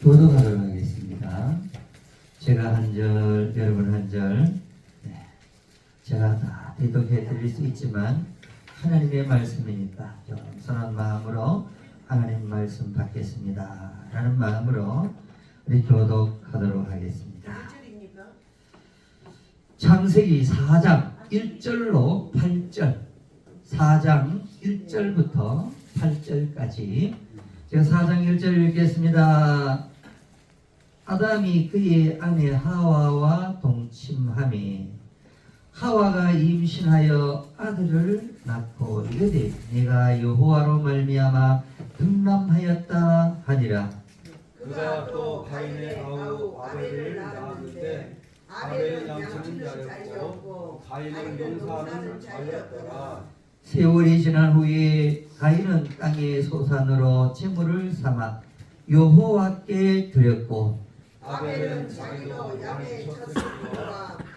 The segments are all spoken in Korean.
교독하도록 하겠습니다. 제가 한 절, 여러분 한 절. 네. 제가 다 대독해 드릴 수 있지만 하나님의 말씀이니까 겸손한 마음으로 하나님 말씀 받겠습니다 라는 마음으로 우리 교독하도록 하겠습니다. 창세기 4장 1절로 8절, 4장 1절부터 8절까지 제가 4장 1절 읽겠습니다. 아담이 그의 아내 하와와 동침하며 하와가 임신하여 아들을 낳고 이르되 내가 여호와로 말미암아 등남하였다 하니라. 그가 또 가인의 아우 아벨을 낳았는데 아벨은 양치는 자였고 가인은 용사하는 자였더라. 세월이 지난 후에 가인은 땅의 소산으로 제물을 삼아 여호와께 드렸고 아벨은 자기도 양의 첫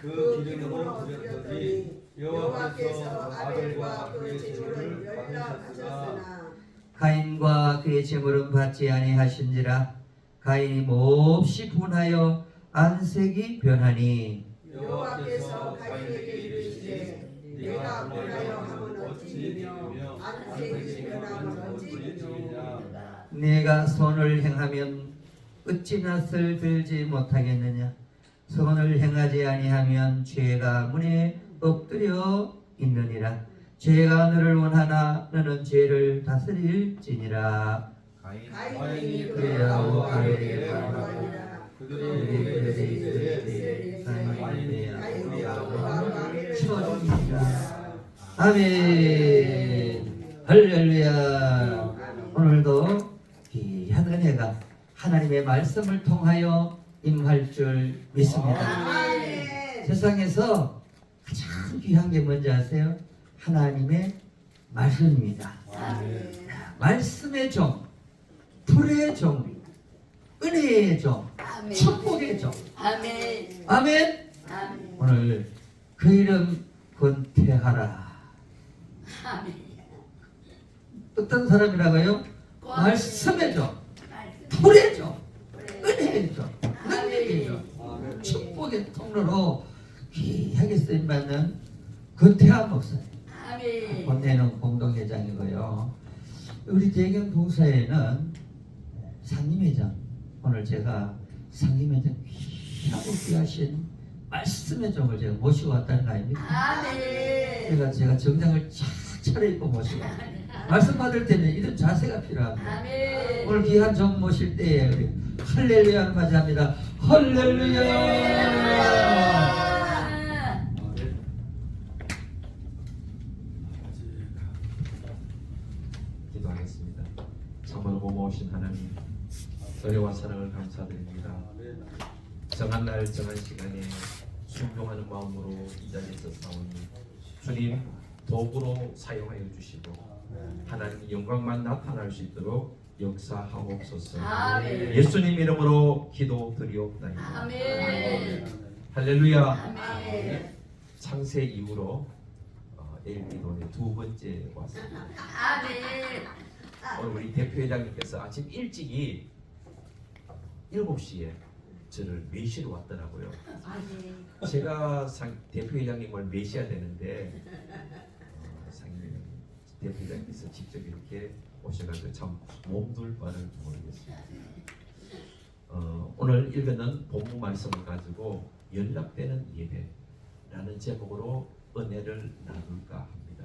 그 기름으로 드렸더니 여호와께서 아벨과 그의 제물을 받으셨으나 가인과 그의 제물은 받지 아니하신지라. 가인이 몹시 분하여 안색이 변하니 여호와께서 가인에게 이르시되 네가 분하여 함은 어찌이며 안색이 변함은 어찌이냐. 내가 손을 행하면 어찌 낯을 들지 못하겠느냐. 선을 행하지 아니하면 죄가 문에 엎드려 있느니라. 죄가 너를 원하나 너는 죄를 다스릴지니라. 가인이 그의 아우 아벨에게 바라보니라. 그들이 이르되 가인이 우리 아우가 치워줍니다. 아멘. 할렐루야. 오늘도 귀한 은혜가 하나님의 말씀을 통하여 임할 줄 믿습니다. 세상에서 가장 귀한 게 뭔지 아세요? 하나님의 말씀입니다. 말씀의 종, 불의 종, 은혜의 종, 축복의 종. 아멘. 아멘. 아멘. 오늘 그 이름 권태하라. 아멘. 어떤 사람이라고요? 말씀의 종, 불의 종, 은혜의 종, 능력의 종, 축복의 통로로 귀하게 쓰임받는 권태하 목사님. 아멘. 권태는 공동회장이고요. 우리 대경 동사에는 상임회장, 오늘 제가 상임회장 귀하고 귀하신 말씀의 종을 제가 모시고 왔다는 거 아닙니까? 아멘. 그러니까 제가 정장을 쫙 차려입고 모시고 말씀 받을 때는 이런 자세가 필요합니다. 아멘. 오늘 귀한 종 모실 때에 우리 할렐루야를 맞이합니다. 할렐루야. 기도하겠습니다. 정말 고마우신 하나님, 은혜와 사랑을 감사드립니다. 정한 날 정한 시간에 순종하는 마음으로 이 자리에서 싸우니 주님 도구로 사용하여 주시고 하나님 영광만 나타날 수 있도록 역사하옵소서. 아멘. 예수님 이름으로 기도드리옵나이다. 아멘. 할렐루야. 아멘. 창세 이후로 내일 기도는 두 번째 왔습니다. 아멘. 오늘 우리 대표회장님께서 아침 일찍이 7시에 저를 메시러 왔더라고요. 제가 대표회장님을 메시해야 되는데 상임 대표회장님께서 직접 이렇게 오셔가지고 참 몸둘 바를 모르겠습니다. 오늘 읽는 본문 말씀을 가지고 연락되는 예배라는 제목으로 은혜를 나눌까 합니다.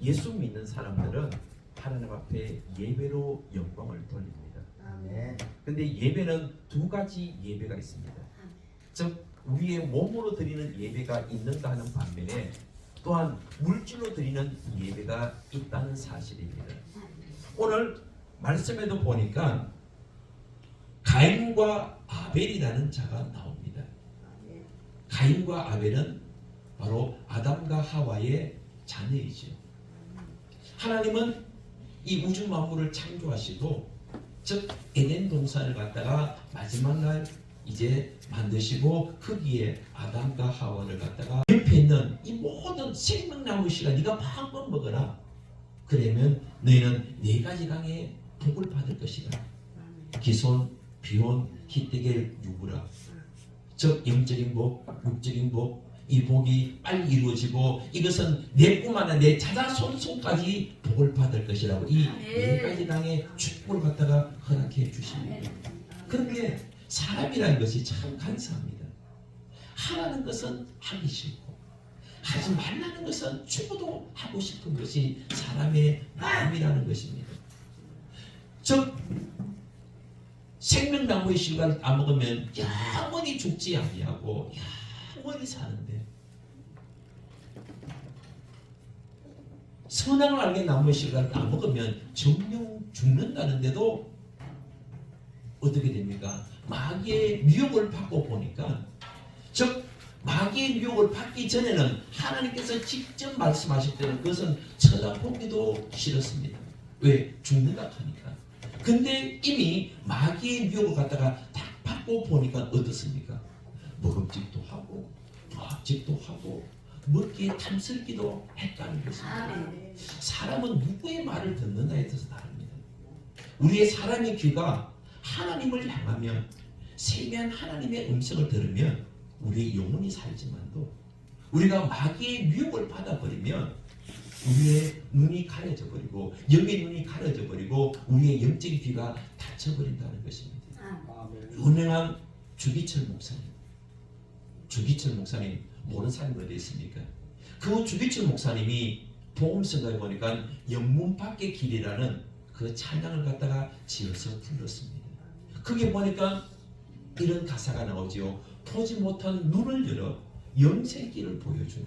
예수 믿는 사람들은 하나님 앞에 예배로 영광을 돌립니다. 근데 예배는 두 가지 예배가 있습니다. 즉 우리의 몸으로 드리는 예배가 있는가 하는 반면에 또한 물질로 드리는 예배가 있다는 사실입니다. 오늘 말씀에도 보니까 가인과 아벨이라는 자가 나옵니다. 가인과 아벨은 바로 아담과 하와의 자녀이죠. 하나님은 이 우주 만물을 창조하시고 즉 에덴 동산을 갖다가 마지막 날 이제 만드시고 거기에 아담과 하와를 갖다가 옆에 있는 이 모든 생명나무 씨가 네가 마음껏 먹어라. 그러면 너희는 네 가지 강에 복을 받을 것이다. 기손, 비혼, 희대계 유부라. 즉 영적인 복, 육적인 복, 이 복이 빨리 이루어지고 이것은 내뿐만 아니라 내 자자손손까지 복을 받을 것이라고 이 네 가지 당의 축복을 갖다가 허락해 주십니다. 그런데 사람이라는 것이 참 간사합니다. 하라는 것은 하기 싫고 하지 말라는 것은 죽어도 하고 싶은 것이 사람의 마음이라는 것입니다. 즉 생명나무의 씨를 안 먹으면 영원히 죽지 아니하고 영원히 사는데, 선악을 알게 나무의 씨를 안 먹으면 정령 죽는다는데도 어떻게 됩니까? 마귀의 미혹을 받고 보니까, 즉 마귀의 미혹을 받기 전에는 하나님께서 직접 말씀하실 때는 그것은 쳐다보기도 싫었습니다. 왜? 죽는다 하니까. 근데 이미 마귀의 미혹을 갖다가 딱 받고 보니까 어떻습니까? 먹음직도 하고 과학직도 하고 먹기에 탐스럽기도 했다는 것입니다. 사람은 누구의 말을 듣는다에 따라서 다릅니다. 우리의 사람의 귀가 하나님을 향하면, 세미한 하나님의 음성을 들으면 우리의 영혼이 살지만도, 우리가 마귀의 미혹을 받아버리면 우리의 눈이 가려져 버리고, 영의 눈이 가려져 버리고 우리의 영적인 귀가 닫혀버린다는 것입니다. 유명한 주기철 목사님 모르는 사람이 어디 있습니까? 그 주기철 목사님이 복음서가에 보니까 영문 밖의 길이라는 그 찬양을 갖다가 지어서 불렀습니다. 그게 보니까 이런 가사가 나오지요. 보지 못한 눈을 열어 영생의 길을 보여주니.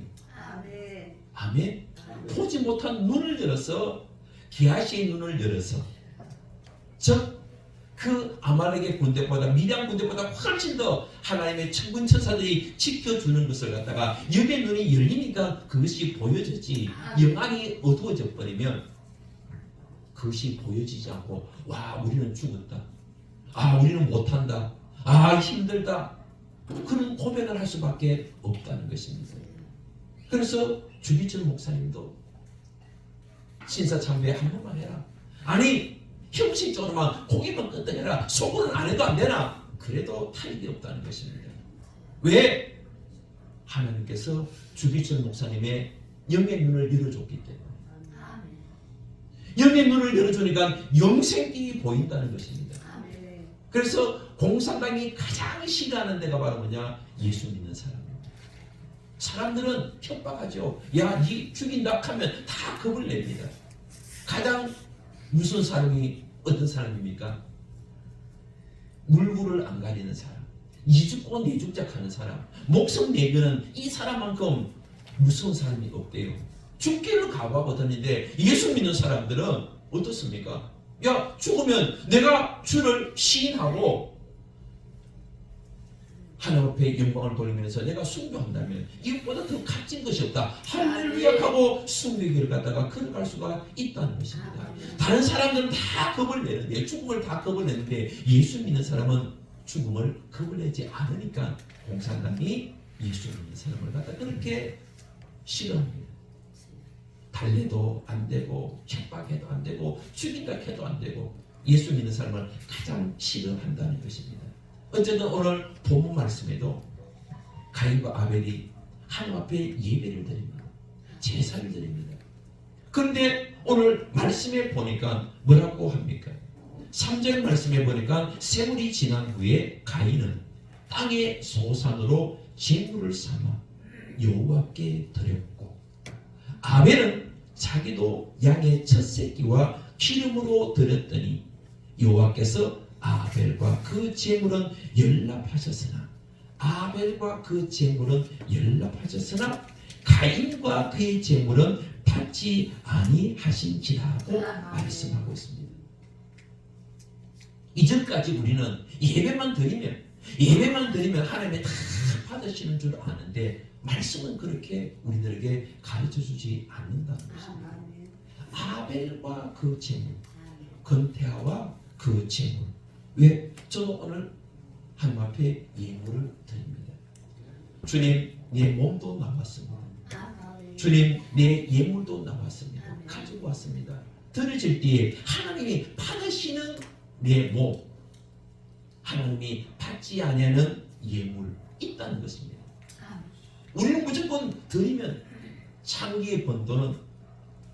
아멘. 보지 못한 눈을 열어서, 기아시의 눈을 열어서, 즉 그 아말렉의 군대보다, 미디안 군대보다 훨씬 더 하나님의 천군 천사들이 지켜주는 것을 갖다가 영의 눈이 열리니까 그것이 보여졌지, 영안이 어두워져 버리면 그것이 보여지지 않고, 와 우리는 죽었다, 아 우리는 못한다, 아 힘들다, 그런 고백을 할 수밖에 없다는 것입니다. 그래서 주기철 목사님도 신사참배 한 번만 해라, 아니 형식적으로만 고기만 끄덕여라, 속으로는 안 해도 안 되나, 그래도 타협이 없다는 것입니다. 왜? 하나님께서 주기철 목사님의 영의 눈을 열어줬기 때문에. 영의 눈을 열어주니까 영생길이 보인다는 것입니다. 그래서 공산당이 가장 싫어하는 데가 바로 뭐냐? 예수 믿는 사람입니다. 사람들은 협박하죠. 야, 니 죽인다 하면 다 겁을 냅니다. 가장 무슨 사람이 어떤 사람입니까? 물구를 안 가리는 사람, 이죽고 내죽작하는 사람, 목숨 내면은 이 사람만큼 무서운 사람이 없대요. 죽기를 각오하거든요. 예수 믿는 사람들은 어떻습니까? 야, 죽으면 내가 주를 시인하고 하나님 앞에 영광을 돌리면서 내가 숭배한다면 이것보다 더 값진 것이 없다, 할렐루야 하고 숭배의 길을 갖다가 걸어갈 수가 있다는 것입니다. 다른 사람들은 다 겁을 내는데, 죽음을 다 겁을 내는데, 예수 믿는 사람은 죽음을 겁을 내지 않으니까 공산당이 예수 믿는 사람을 갖다 그렇게 싫어합니다. 달래도 안 되고, 협박해도 안 되고, 죽인다 해도 안 되고, 예수 믿는 사람을 가장 싫어한다는 것입니다. 어쨌든 오늘 본문 말씀에도 가인과 아벨이 하나님 앞에 예배를 드립니다. 제사를 드립니다. 그런데 오늘 말씀에 보니까 뭐라고 합니까? 3절 말씀에 보니까 세월이 지난 후에 가인은 땅의 소산으로 제물을 삼아 여호와께 드렸고, 아벨은 자기도 양의 첫 새끼와 기름으로 드렸더니 여호와께서 아벨과 그 제물은 연락하셨으나 가인과 그의 제물은 받지 아니하신지라고 말씀하고 있습니다. 이전까지 우리는 예배만 드리면 하나님이 다 받으시는 줄 아는데, 말씀은 그렇게 우리들에게 가르쳐주지 않는다는 것입니다. 아벨과 그 제물, 건태아와 그 제물. 왜? 저도 오늘 하나님 앞에 예물을 드립니다. 주님, 내 몸도 나왔습니다. 주님, 내 예물도 나왔습니다. 가지고 왔습니다. 드려질 때에 하나님이 받으시는 예물, 하나님이 받지 아니하는 예물 있다는 것입니다. 우리는 무조건 드리면 장기의 번도는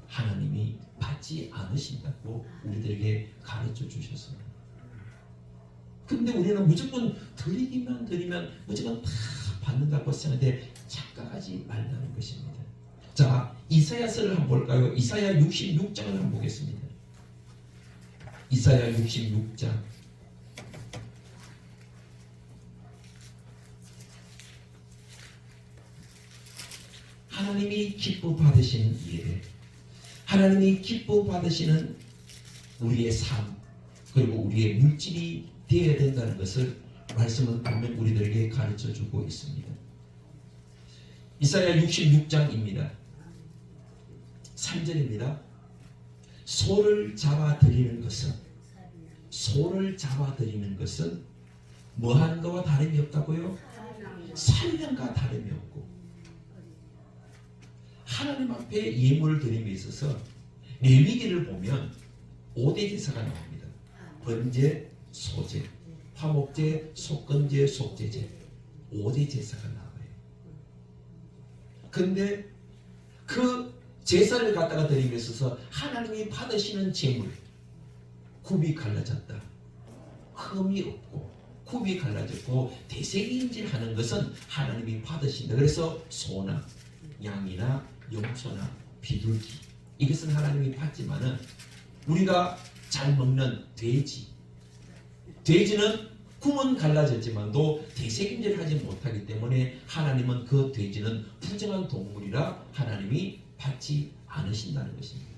하나님이 받지 않으신다고 우리들에게 가르쳐 주셨습니다. 근데 우리는 무조건 드리기만 드리면 무조건 다 받는다고 생각하는데 착각하지 말라는 것입니다. 자, 이사야서를 한번 볼까요? 이사야 66장을 한번 보겠습니다. 이사야 66장. 하나님이 기뻐 받으시는 예배, 하나님이 기뻐 받으시는 우리의 삶, 그리고 우리의 물질이 되어야 된다는 것을 말씀은 분명 우리들에게 가르쳐 주고 있습니다. 이사야 66장입니다. 3절입니다. 소를 잡아 드리는 것은 뭐하는 것과 다름이 없다고요? 살인과 다름이 없고, 하나님 앞에 예물을 드림에 있어서 레위기를 보면 5대 제사가 나옵니다. 번제, 소제, 화목제, 속건제, 속제제, 5대 제사가 나와요. 근데 그 제사를 갖다가 드림에 있어서 하나님이 받으시는 제물, 굽이 갈라졌다, 흠이 없고 굽이 갈라졌고 대생인질하는 것은 하나님이 받으신다. 그래서 소나 양이나 염소나 비둘기, 이것은 하나님이 받지만은 우리가 잘 먹는 돼지는 굽은 갈라졌지만도 대생인질을 하지 못하기 때문에 하나님은 그 돼지는 부정한 동물이라 하나님이 받지 않으신다는 것입니다.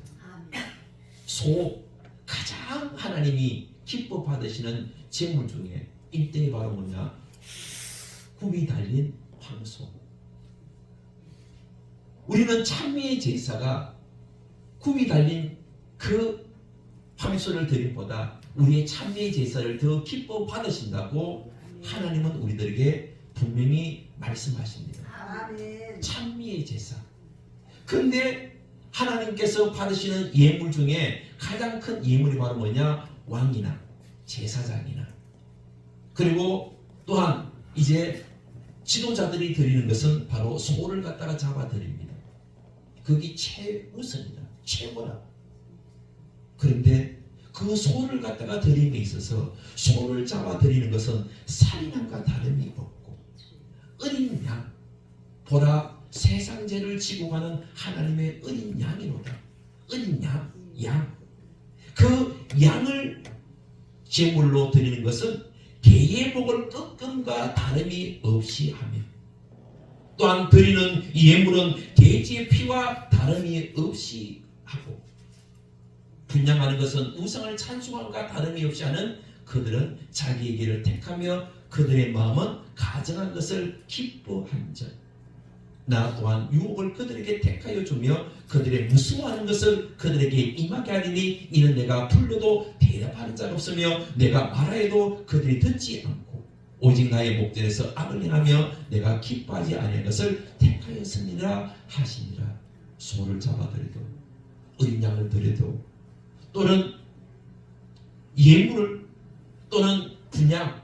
소, 가장 하나님이 기뻐 받으시는 제물 중에 1등이 바로 뭐냐? 굽이 달린 황소. 우리는 찬미의 제사가 굽이 달린 그 황소를 드림보다 우리의 찬미의 제사를 더 기뻐 받으신다고 하나님은 우리들에게 분명히 말씀하십니다. 아멘. 찬미의 제사. 근데 하나님께서 받으시는 예물 중에 가장 큰 예물이 바로 뭐냐? 왕이나 제사장이나, 그리고 또한 이제 지도자들이 드리는 것은 바로 소를 갖다가 잡아 드립니다. 그게 최우선이다, 최고다. 그런데 그 소를 갖다가 드림에 있어서 소를 잡아 드리는 것은 살인함과 다름이 없고, 어린 양, 보라 세상 죄를 지고 가는 하나님의 어린 양이로다. 어린 양. 그 양을 제물로 드리는 것은 개의 복을 끄끔과 다름이 없이 하며, 또한 드리는 예물은 돼지의 피와 다름이 없이 하고, 분양하는 것은 우상을 찬송함과 다름이 없이 하는 그들은 자기의 길을 택하며 그들의 마음은 가정한 것을 기뻐한즉, 나 또한 유혹을 그들에게 택하여 주며 그들의 무서워하는 것을 그들에게 임하게 하리니 이는 내가 불러도 대답하는 자가 없으며 내가 말하여도 그들이 듣지 않고 오직 나의 목전에서 악을 행하며 내가 기뻐하지 아니한 것을 택하였습니다 하시니라. 소를 잡아드려도, 어린 양을 드려도, 또는 예물을, 또는 분양,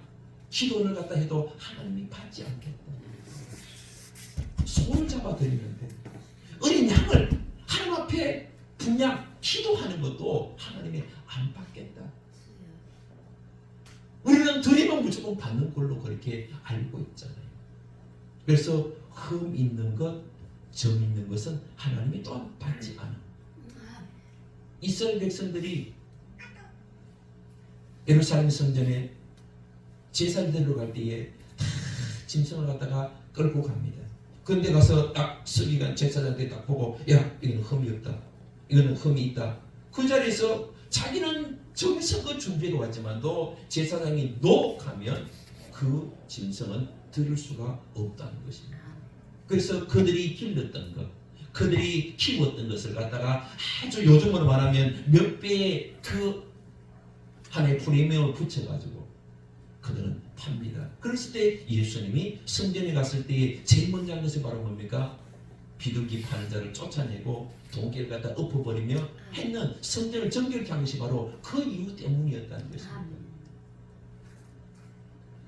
기도를 갖다 해도 하나님이 받지 않겠다. 소를 잡아드리는데 어린 양을 하나님 앞에 분양, 기도하는 것도 하나님이 안 받겠다. 우리는 드리면 무조건 받는 걸로 그렇게 알고 있잖아요. 그래서 흠 있는 것, 점 있는 것은 하나님이 또한 받지 않아. 이스라엘 백성들이 예루살렘 성전에 제사를 드리러 갈 때에 다 짐승을 갖다가 끌고 갑니다. 그런데 가서 딱 서기관 제사장한테 딱 보고, 야, 이거는 흠이 없다, 이거는 흠이 있다. 그 자리에서 자기는 저기 선거 준비해 왔지만도 제사장이 노 하면 그 짐승은 드릴 수가 없다는 것입니다. 그래서 그들이 길렀던 것, 그들이 키웠던 것을 갖다가 아주 요즘으로 말하면 몇 배의 그 하나의 프리미엄을 붙여가지고 그들은 팝니다. 그랬을 때 예수님이 성전에 갔을 때 제일 먼저 한 것이 바로 뭡니까? 비둘기 파는 자를 쫓아내고 돈길 갖다 엎어버리며 했는 성전을 정결케 한 것이 바로 그 이유 때문이었다는 것입니다.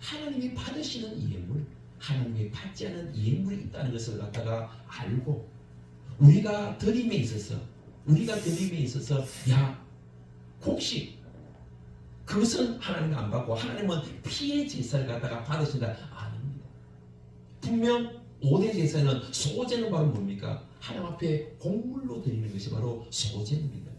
하나님이 받으시는 예물, 하나님이 받지 않은 예물이 있다는 것을 갖다가 알고 우리가 드림에 있어서 야 혹시 그것은 하나님이 안 받고 하나님은 피의 제사를 갖다가 받으신다. 아닙니다. 분명 5대 제사는 소제는 바로 뭡니까? 하나님 앞에 곡물로 드리는 것이 바로 소제입니다.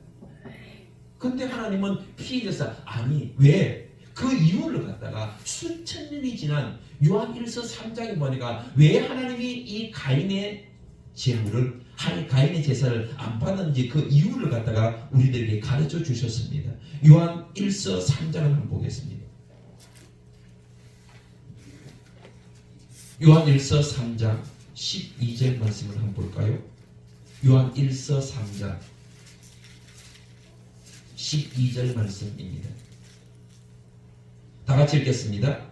근데 하나님은 피의 제사 아니 왜? 그 이유를 갖다가 수천 년이 지난 요한일서 3장에 보니까 왜 하나님이 이 가인의 제물을 가인의 제사를 안 받았는지 그 이유를 갖다가 우리들에게 가르쳐 주셨습니다. 요한일서 3장을 한번 보겠습니다. 요한일서 3장 12절 말씀을 한번 볼까요? 요한일서 3장 12절 말씀입니다. 다 같이 읽겠습니다.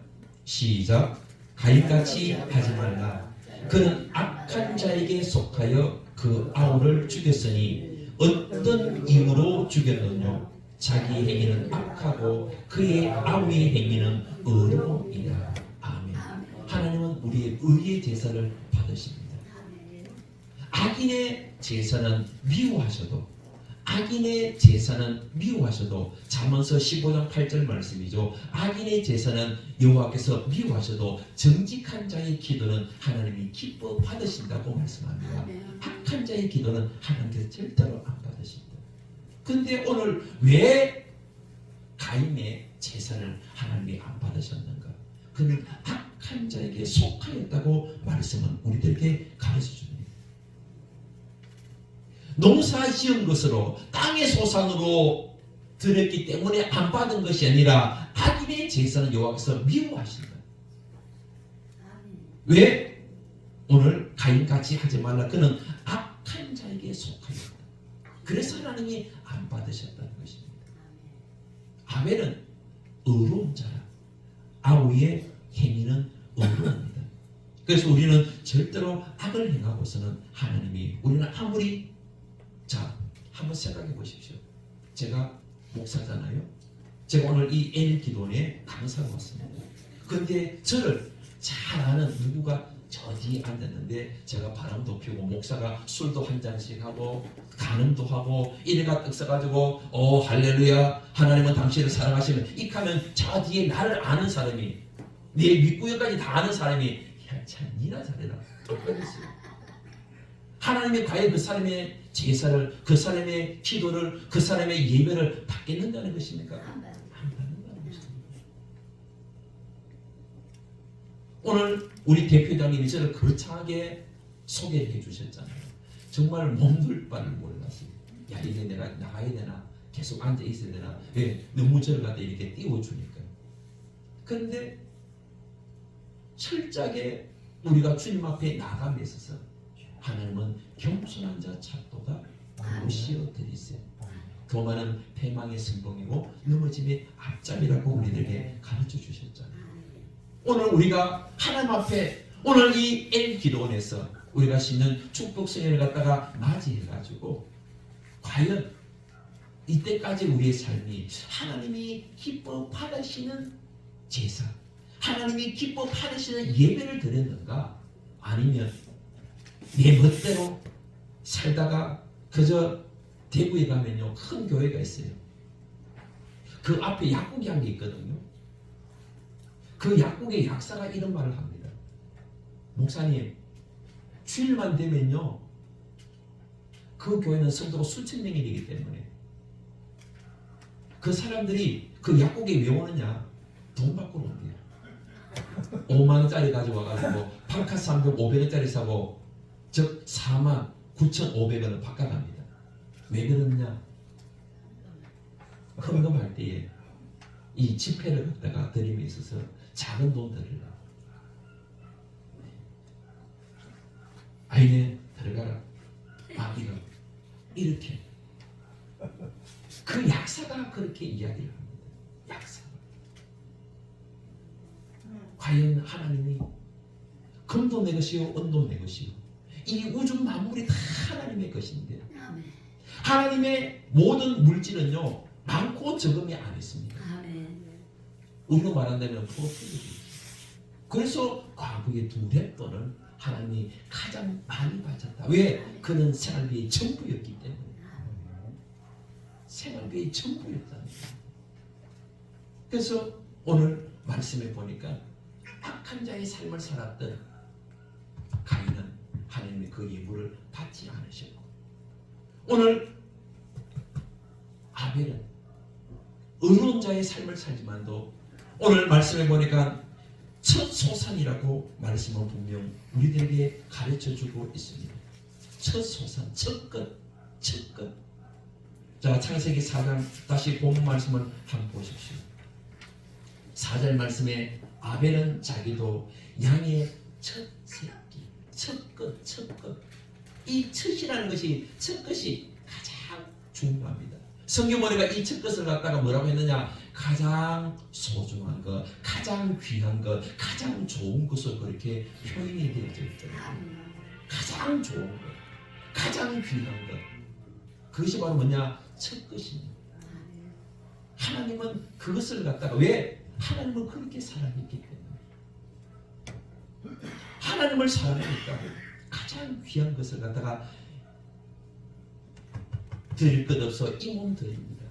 시작. 가인같이 하지 말라. 그는 악한 자에게 속하여 그 아우를 죽였으니 어떤 이유로 죽였느냐? 자기 행위는 악하고 그의 아우의 행위는 의로움이라. 아멘. 하나님은 우리의 의의 제사를 받으십니다. 악인의 제사는 미워하셔도 잠언서 15장 8절 말씀이죠. 악인의 제사는 여호와께서 미워하셔도 정직한 자의 기도는 하나님이 기뻐 받으신다고 말씀합니다. 악한 자의 기도는 하나님께서 절대로 안 받으십니다. 근데 오늘 왜 가인의 제사를 하나님이 안 받으셨는가? 그는 악한 자에게 속하였다고 말씀은 우리들에게 가르쳐 줍니다. 농사 지은 것으로 땅의 소산으로 드렸기 때문에 안 받은 것이 아니라 악인의 제사는 여호와께서 미워하신다. 왜? 오늘 가인같이 하지 말라. 그는 악한 자에게 속하였다. 그래서 하나님이 안 받으셨다는 것입니다. 아벨은 의로운 자라. 아우의 행위는 의로웁니다. 그래서 우리는 절대로 악을 행하고서는 하나님이 우리는 아무리 자, 한번 생각해 보십시오. 제가 목사잖아요. 제가 오늘 이 N기도원에 강사로 왔습니다. 그런데 저를 잘 아는 누구가 저 뒤에 앉았는데 제가 바람도 피우고 목사가 술도 한 잔씩 하고 간음도 하고 이래가 떡 써가지고 할렐루야 하나님은 당신을 사랑하시면 익하면 저 뒤에 나를 아는 사람이 내 윗구역까지 다 아는 사람이 야, 참 니나 잘해라. 하나님이 과연 그 사람의 제사를, 그 사람의 기도를, 그 사람의 예배를 받겠는다는 것입니까? 안 받는다는 것입니다. 오늘 우리 대표장님이 저를 거창하게 소개해 주셨잖아요. 정말 몸둘 바를 몰랐어요. 야, 이제 내가 나가야 되나? 계속 앉아 있어야 되나? 왜? 너무 저를 갖다 이렇게 띄워주니까요. 그런데 철저하게 우리가 주님 앞에 나감에 있어서 하나님은 겸손한 자 찾도다 무시어 드리세요. 더 많은 패망의 승봉이고 넘어짐의 앞잡이라고 우리들에게 가르쳐 주셨잖아요. 오늘 우리가 하나님 앞에 오늘 이 N기도원에서 우리가 씻는 축복 성회를 갖다가 맞이해가지고 과연 이때까지 우리의 삶이 하나님이 기뻐 받으시는 제사, 하나님이 기뻐 받으시는 예배를 드렸는가? 아니면 내 멋대로 살다가 그저 대구에 가면요 큰 교회가 있어요. 그 앞에 약국이 한 개 있거든요. 그 약국의 약사가 이런 말을 합니다. 목사님, 주일만 되면요 그 교회는 성도가 수천 명이 되기 때문에 그 사람들이 그 약국에 왜 오느냐? 돈 받고 온대요. 5만원짜리 가져와가지고 파카 300, 500원짜리 사고 즉 49,500원을 바꿔갑니다. 왜 그러느냐? 헌금할 때에 이 지폐를 갖다가 드림에 있어서 작은 돈 드리라. 아이네 들어가라. 아기가 이렇게 그 약사가 그렇게 이야기를 합니다. 약사가 과연 하나님이 금도 내 것이요 은도 내 것이요 이 우주 만물이 다 하나님의 것인데 아멘. 하나님의 모든 물질은요 많고 적음이 안 있습니다. 아멘. 우리로 말한다면 프로필이. 그래서 과거의 두 랩돈을 하나님이 가장 많이 바쳤다. 왜? 그는 생활비의 전부였기 때문에. 생활비의 전부였답니다. 그래서 오늘 말씀에 보니까 악한 자의 삶을 살았던 가인은 하나님의 그 예물을 받지 않으셨고, 오늘 아벨은 의로운 자의 삶을 살지만도 오늘 말씀에 보니까 첫 소산이라고 말씀은 분명 우리들에게 가르쳐주고 있습니다. 첫 소산, 첫 것, 첫 것. 자, 창세기 4장 다시 본 말씀을 한번 보십시오. 4절 말씀에 아벨은 자기도 양의 첫 새끼, 첫 것, 첫 것. 이 첫이라는 것이, 첫 것이 가장 중요합니다. 성경 보니까 이 첫 것을 갖다가 뭐라고 했느냐? 가장 소중한 것, 가장 귀한 것, 가장 좋은 것으로 그렇게 표현이 되어져 있더라고요. 가장 좋은 것, 가장 귀한 것. 그것이 바로 뭐냐? 첫 것입니다. 하나님은 그것을 갖다가 왜? 하나님은 그렇게 사랑했기 때문에. 하나님을 사랑하니까 가장 귀한 것을 갖다가 드릴 것 없어 이 몸 드립니다.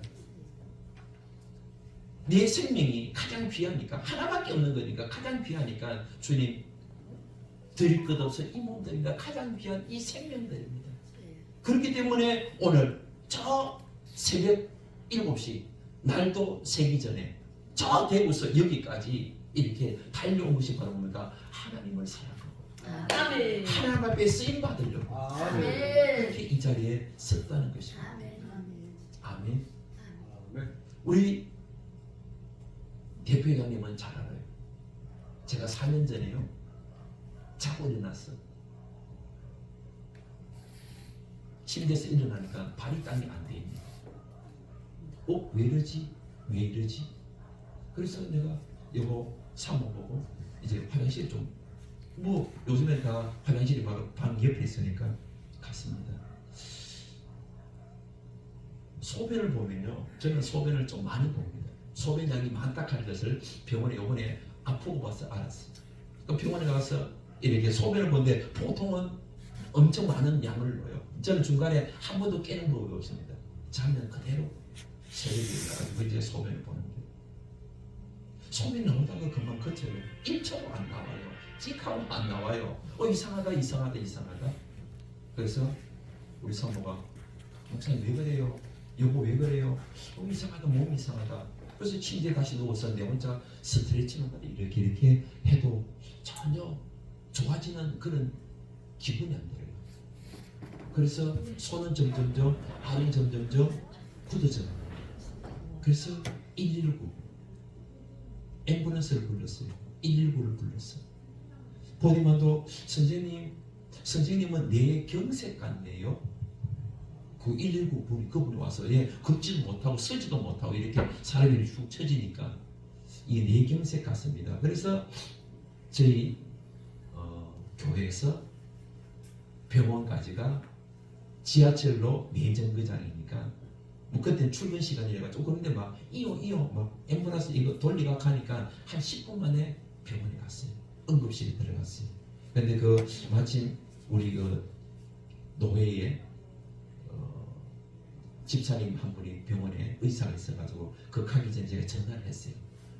내 생명이 가장 귀하니까, 하나밖에 없는 거니까 가장 귀하니까 주님 드릴 것 없어 이 몸 드립니다. 가장 귀한 이 생명 드립니다. 그렇기 때문에 오늘 저 새벽 7시 날도 새기 전에 저 대구서 여기까지 이렇게 달려온 것이 바로 뭡니까? 하나님을 사랑하고 아멘. 하나님 앞에 쓰임 받으려고 아멘. 이렇게 이 자리에 섰다는 것입니다. 아멘. 아멘. 우리 대표회장님은 잘 알아요. 제가 4년 전에요 자고 일어났어. 침대에서 일어나니까 발이 땀이 안 돼 있네. 왜 이러지? 왜 이러지? 그래서 내가 여보 사모 보고 이제 화장실 좀, 뭐 요즘엔 다 화장실이 바로 방 옆에 있으니까 갔습니다. 소변을 보면요, 저는 소변을 좀 많이 봅니다. 소변량이 많다 할 것을 병원에 요번에 아프고 봐서 알았어요. 그 병원에 가서 이렇게 소변을 보는데 보통은 엄청 많은 양을 넣어요. 저는 중간에 한 번도 깨는 법이 없습니다. 자면 그대로 새벽에 일어나가지고 이제 소변을 보는데, 소변 나오다가 금방 그쳐요. 1초도 안 나와요. 찍하고 안 나와요. 이상하다 이상하다 이상하다. 그래서 우리 사모가 목사님 왜 그래요? 여보 왜 그래요? 이상하다, 몸이 이상하다. 그래서 침대에 다시 누워서 내 혼자 스트레칭을 이렇게 해도 전혀 좋아지는 그런 기분이 안 들어요. 그래서 손은 점점점, 발은 점점점 굳어져요. 그래서 119 앰뷸런스를 불렀어요. 119를 불렀어요. 보니만도 선생님은 내 경색 같네요. 그 119 분이 그분이 와서 걷지도 못하고 서지도 못하고 이렇게 사람이 쭉 처지니까 이게 내 경색 같습니다. 그래서 저희 교회에서 병원까지가 지하철로 4정거장이니까 뭐 그때 출근 시간이라가지고 그런데 막 이어 막 앰뷸런스 이거 돌리가 가니까 한 10분 만에 병원에 갔어요. 응급실에 들어갔어요. 근데 그 마침 우리 그 노회에 집사님 한 분이 병원에 의사가 있어가지고 그 가기 전에 제가 전화를 했어요.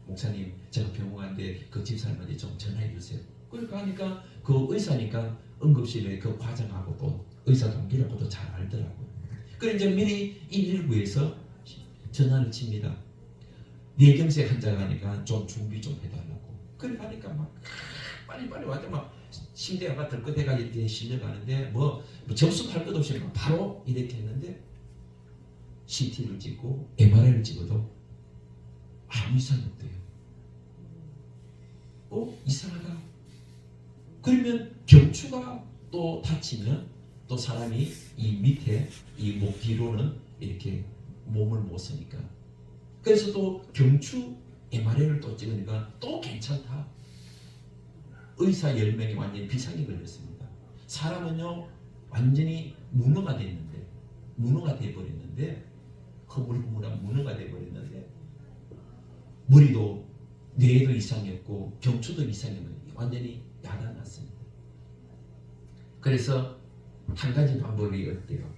목사님 제가 병원 갔는데 그 집사님한테 좀 전화해 주세요. 그러니까 하니까 그 의사니까 응급실에 그 과장하고 또 의사 동기라고도 잘 알더라고요. 그래서 이제 미리 119에서 전화를 칩니다. 뇌경색 환자가 하니까 좀 준비 좀 해달라고. 그러니까 하니까 막 빨리 와서 막 침대가 덜컥해가 이렇게 실려가는데 뭐 접수할 것 없이 바로 이렇게 했는데 CT를 찍고 MRI를 찍어도 아무 이상이 없대요. 이상하다. 그러면 경추가 또 다치면 또 사람이 이 밑에 이 목 뒤로는 이렇게 몸을 못 쓰니까, 그래서 또 경추 MRI를 또 찍으니까 또 괜찮다. 의사 10명이 완전히 비상이 걸렸습니다. 사람은요 완전히 무너가 됐는데 무너가 돼버렸는데 허물허물한 무너가 돼버렸는데 머리도 뇌도 이상했고 경추도 이상했는데 완전히 야단났습니다. 그래서 한 가지 방법이 어때요?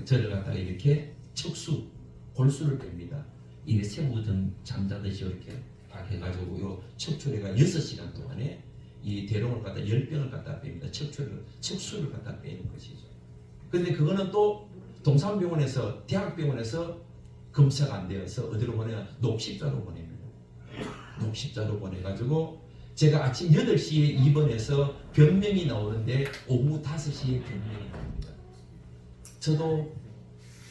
저를 갖다가 이렇게 척수 골수를 뺍니다. 이게 세무등 잠자듯이 이렇게 딱 해가지고 요 척추래가 6시간 동안에 이 대롱을 갖다 10병을 갖다 뺍니다. 척수를 갖다 빼는 것이죠. 근데 그거는 또 동산병원에서 대학병원에서 검사가 안 되어서 어디로 보내냐? 녹십자로 보냅니다. 녹십자로 보내가지고 제가 아침 8시에 입원해서 변명이 나오는데 오후 5시에 변명이 나옵니다. 저도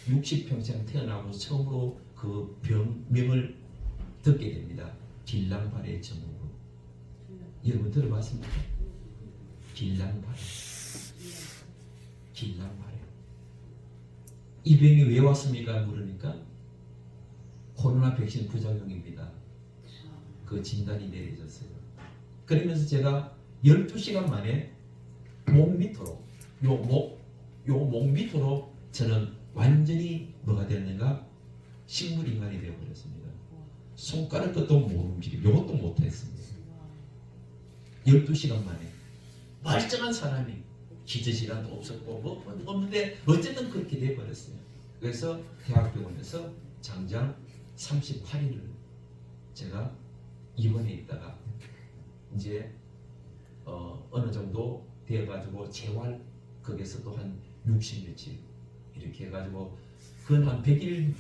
60평생 태어나고 처음으로 그 병명을 듣게 됩니다. 길랑발의 증후군. 여러분 들어봤습니까? 길랑발. 길랑발에. 이 병이 왜 왔습니까? 물으니까 코로나 백신 부작용입니다. 그 진단이 내려졌어요. 그러면서 제가 12시간 만에 목 밑으로 목 밑으로 저는 완전히 뭐가 됐는가? 식물인간이 되어버렸습니다. 손가락 끝도 못 움직이고 이것도 못했습니다. 12시간 만에 멀쩡한 사람이 기저질환도 없었고 뭐 없는데 어쨌든 그렇게 돼버렸어요. 그래서 대학병원에서 장장 38일을 제가 입원해 있다가 이제 어느 정도 되어가지고 재활 거기서 또 한 60며칠 이렇게 해가지고 그건 한 100일여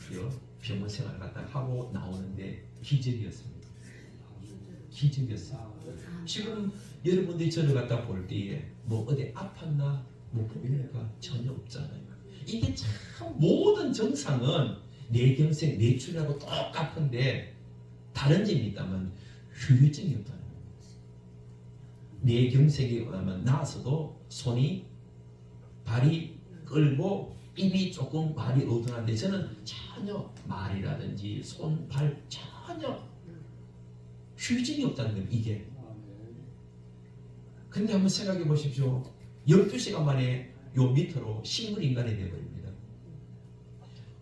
병원 생활 갖다 하고 나오는데 기적이었습니다. 기적이었어요. 지금 여러분들이 저를 갖다 볼 때에 뭐 어디 아팠나 뭐 보입니까? 전혀 없잖아요. 이게 참 모든 정상은 뇌경색, 뇌출혈하고 똑같은데 다른 점이 있다면 후유증이 없다는 거예요. 뇌경색이 나서도 손이 발이 끌고 입이 조금 말이 어두운데 저는 전혀 말이라든지 손, 발 전혀 휴증이 없다는 거예요. 이게. 근데 한번 생각해 보십시오. 12시간 만에 요 밑으로 식물인간이 되어버립니다.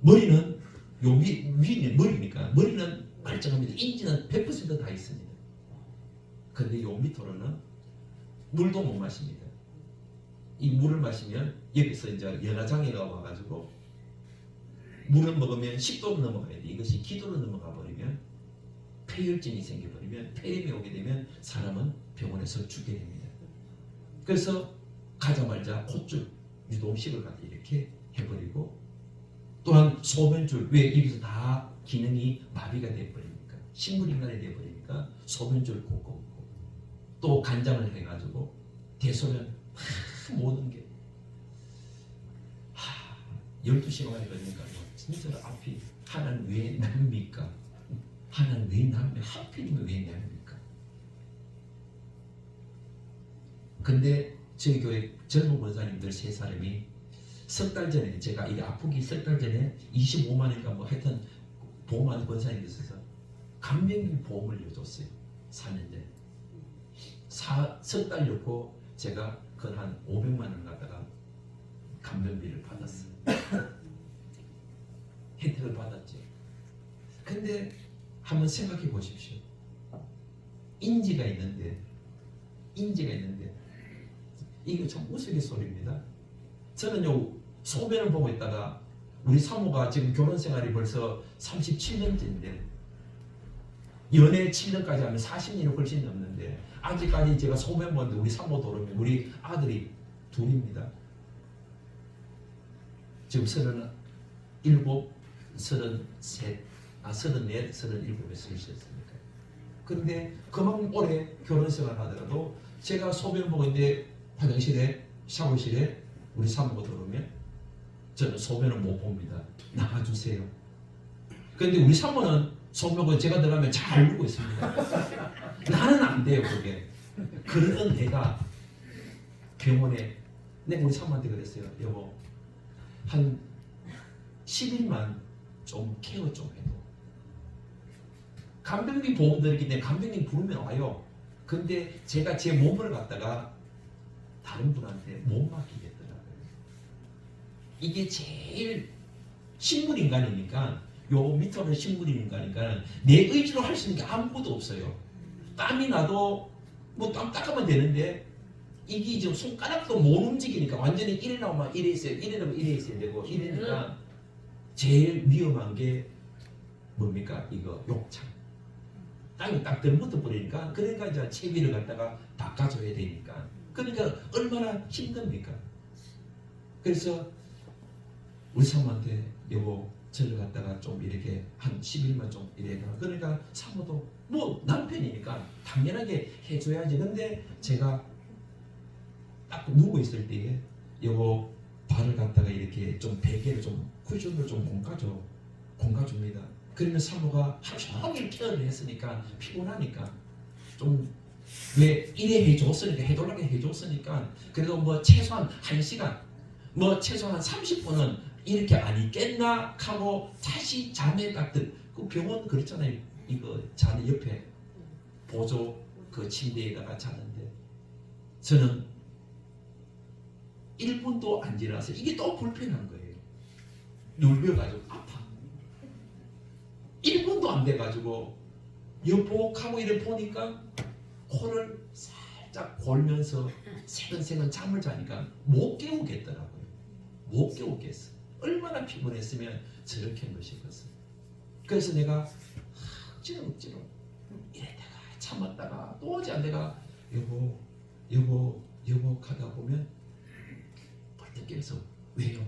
머리는 요 위는 머리니까 머리는 멀쩡합니다. 인지는 100% 다 있습니다. 근데 요 밑으로는 물도 못 마십니다. 이 물을 마시면 여기서 이제 연화장애가 와가지고 물을 먹으면 식도로 넘어가야 돼. 이것이 기도로 넘어가 버리면 폐혈증이 생겨버리면 폐렴이 오게 되면 사람은 병원에서 죽게 됩니다. 그래서 가자마자 콧줄 유동식을 갖다 이렇게 해버리고 또한 소변줄 왜 여기서 다 기능이 마비가 돼버리니까 식물인간이 돼버리니까 소변줄 꽂고 또 간장을 해가지고 대소변 모든 게 12시간만에 걸리니까 진짜 앞이 하나는 왜 납니까? 하나는 왜 납니까? 하필이면 왜 납니까? 근데 저희 교회 젊은 권사님들 3사람이 석 달 전에 제가 이게 아프기 석 달 전에 25만 원인가 뭐 하여튼 보험하는 권사님이 있어서 간병비 보험을 넣어줬어요. 4년 전에 석 달 넣고 제가 그건 한 500만 원 갖다가 간병비를 받았어요. 혜택을 받았죠. 근데 한번 생각해 보십시오. 인지가 있는데 이게 참 우스갯소리입니다. 저는요 소변을 보고 있다가 우리 사모가 지금 결혼 생활이 벌써 37년째인데 연애 7년까지 하면 40년이 훨씬 넘는데 아직까지 제가 소변 보는데 우리 사모 돌으면 우리 아들이 둘입니다. 지금 37, 33, 34, 37에 쓰셨으니까. 그런데 그만큼 오래 결혼 생활 하더라도 제가 소변 보고 있는데 화장실에 샤워실에 우리 사모가 들어오면 저는 소변을 못 봅니다. 나가주세요. 그런데 우리 사모는 소변 보고 제가 들어가면 잘 보고 있습니다. 나는 안 돼요 그게. 그러던 내가 병원에 내가 우리 사모한테 그랬어요. 여보 한 10일만 좀 케어 좀 해도 간병비 보험 들기 때문에 간병비 부르면 와요. 근데 제가 제 몸을 갖다가 다른 분한테 못 맡기겠더라고요. 이게 제일 식물인간이니까, 요 밑으로 식물인간이니까 내 의지로 할 수 있는 게 아무것도 없어요. 땀이 나도 뭐 땀 닦으면 되는데, 이게 지금 손가락도 못 움직이니까 완전히 이래 나오면 이래 있어요, 이래 나오면 이래 있어야 되고, 이러니까 제일 위험한 게 뭡니까? 이거 욕창. 땅이 딱 들묻어 버리니까, 그러니까 이제 채비를 갖다가 바꿔줘야 되니까, 그러니까 얼마나 힘듭니까? 그래서 우리 사모한테 여보 저를 갖다가 좀 이렇게 한 10일만 좀 이래라. 그러니까 사모도 뭐 남편이니까 당연하게 해줘야지. 근데 제가 딱 누워 있을 때에 여보 발을 갖다가 이렇게 좀 베개를 좀 쿠션을 좀 공가줍니다. 그러면 사모가 하루 종일 케어를 했으니까 피곤하니까 좀 왜 이래 해줬으니까 해달라고 해줬으니까 그래도 뭐 최소한 1시간 뭐 최소한 30분은 이렇게 안 있겠나 하고 다시 잠에 딱 그 병원 그렇잖아요. 이거 자는 옆에 보조 그 침대에다가 자는데 저는 1분도 안 지나서 이게 또 불편한 거예요. 눌려가지고 아파. 1분도 안 돼가지고 여보하고 이래 보니까 코를 살짝 골면서 새근새근 잠을 자니까 못 깨우겠더라고요. 못 깨우겠어. 얼마나 피곤했으면 저렇게 한 것이겠어. 그래서 내가 억지로 이랬다가 참았다가 또 오지 안 내가 여보 하다 보면 벌떡 깨서 왜요?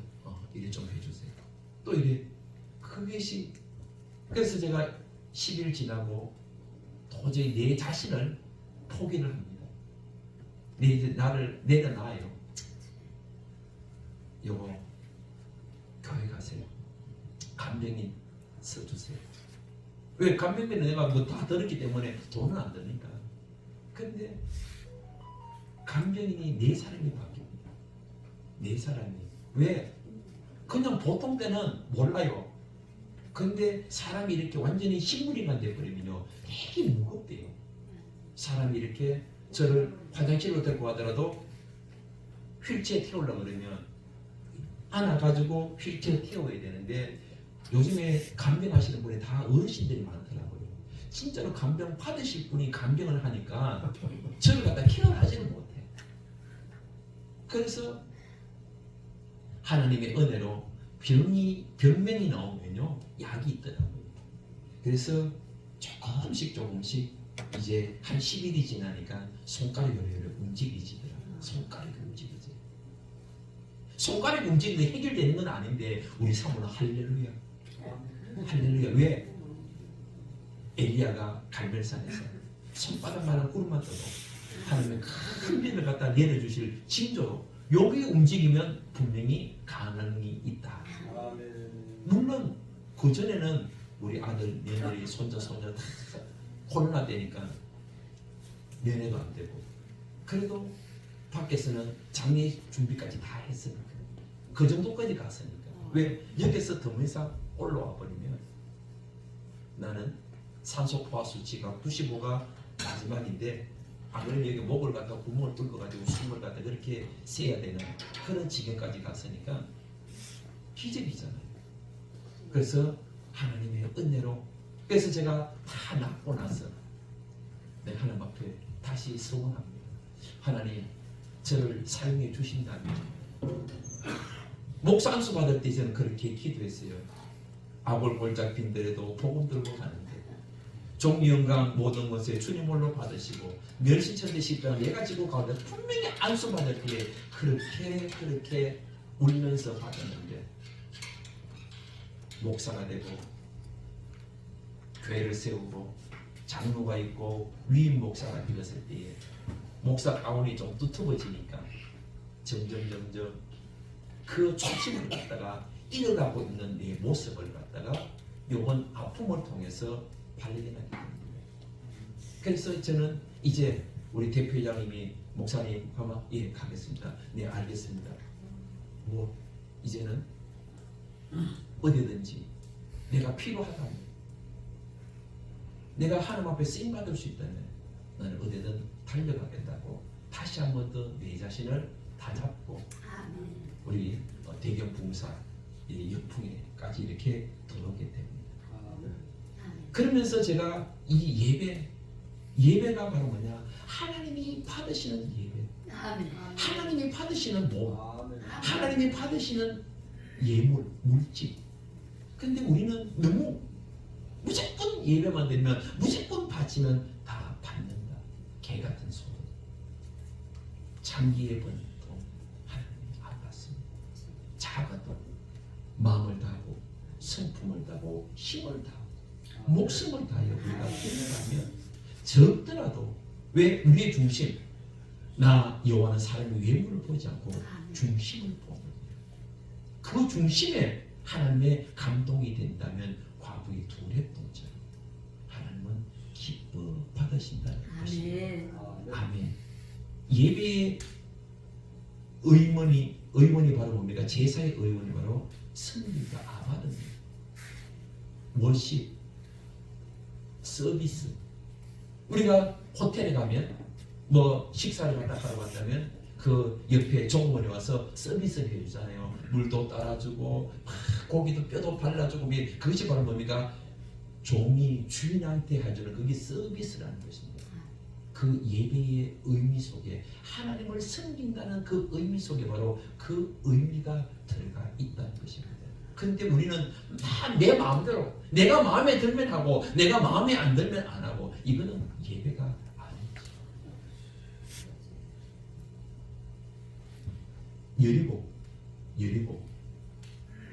이래 좀 해주세요. 또 이래 그것이 그래서 제가 10일 지나고 도저히 내 자신을 포기를 합니다. 나를 내려놔요. 여보 교회 가세요. 간병인 써주세요. 왜 간병인은 내가 뭐 다 들었기 때문에 돈은 안 드니까. 근데 간병인이 내 사람이 바뀝니다. 내 사람이 왜? 그냥 보통 때는 몰라요. 근데 사람이 이렇게 완전히 식물인간 돼버리면요 되게 무겁대요. 사람이 이렇게 저를 화장실로 데리고 가더라도 휠체어 태우려고 그러면 안아가지고 휠체어 태워야 되는데 요즘에 간병하시는 분이 다 어르신들이 많더라고요. 진짜로 간병 받으실 분이 간병을 하니까 저를 갖다 케어를 하지는 못해. 그래서 하나님의 은혜로 병명이 나오면요 약이 있더라고요. 그래서 조금씩 이제 한 10일이 지나니까 손가락이 움직이지더라고요. 손가락이 움직이지. 손가락이 움직이는데 해결되는 건 아닌데 우리 사모는 할렐루야. 왜? 엘리야가 갈멜산에서 손바닥만한 구름만 떠도 하나님의 큰 비를 갖다 내려주실 징조로 여기 움직이면 분명히 가능이 있다. 물론 그 전에는 우리 아들, 며느리, 손자 다 코로나 때니까 면회도 안 되고 그래도 밖에서는 장례 준비까지 다 했으니까 그 정도까지 갔으니까 왜 여기서 더 이상 올라와 버리면 나는 산소 포화 수치가 95가 마지막인데 안 그러면 여기 목을 갖다 구멍을 뚫고 가지고 숨을 갖다 그렇게 세야 되는 그런 지경까지 갔으니까 기적이잖아요. 그래서 하나님의 은혜로 그래서 제가 다 낫고 나서 내가 하나님 앞에 다시 소원합니다. 하나님 저를 사용해 주신다면 목사 안수 받을 때 저는 그렇게 기도했어요. 아골골짝 빈들에도 복음 들고 가는데 종리 영광 모든 것에 주님 홀로 받으시고 멸시천대 십자가 내가 지고 가는데 분명히 안수 받을 때 그렇게 울면서 받았는데 목사가 되고 교회를 세우고 장로가 있고 위임 목사가 되었을 때에 목사 가운이 좀 두터워지니까 점점 그 초심을 갖다가 잃어가고 있는 내 모습을 갖다가 이번 아픔을 통해서 발견하게 됩니다. 그래서 저는 이제 우리 대표장님이 목사님 하면 예 가겠습니다. 네 알겠습니다. 뭐 이제는 어디든지 내가 필요하다면 내가 하나님 앞에 쓰임받을 수 있다면 나는 어디든 달려가겠다고 다시 한 번 더 내 자신을 다잡고 아멘. 우리 대경 봉사 역풍에까지 이렇게 들어오게 됩니다. 아멘. 그러면서 제가 이 예배가 바로 뭐냐? 하나님이 받으시는 예배, 아멘. 하나님이 받으시는 몸, 아멘. 하나님이 받으시는 예물, 물질. 근데 우리는 너무 무조건 예배만 되면 무조건 바치면 다 받는다. 개 같은 소리. 장기의 번도 하나님이 안 받습니다. 작아도 마음을 다하고 성품을 다하고 힘을 다하고 목숨을 다하여 우리가 기도하면 적더라도 왜 우리의 중심 나 여호와는 사람의 외모를 보지 않고 중심을 보는 그 중심에 하나님의 감동이 된다면 과부의 두랩동처럼 하나님은 기뻐 받으신다는 것입니다. 아멘. 아멘. 예배의 의문이 바로 뭡니까? 제사의 의문이 바로 승리가 아바드입니다. 월십, 서비스. 우리가 호텔에 가면 뭐 식사를 갖다 하러 갔다면 그 옆에 종업원이 와서 서비스를 해주잖아요. 물도 따라주고 고기도 뼈도 발라주고 그것이 바로 뭡니까? 종이 주인한테 해주는 그게 서비스라는 것입니다. 그 예배의 의미 속에 하나님을 섬긴다는 그 의미 속에 바로 그 의미가 들어가 있다는 것입니다. 그런데 우리는 다 내 마음대로 내가 마음에 들면 하고 내가 마음에 안 들면 안 하고 이거는 예배가 아니죠. 여리고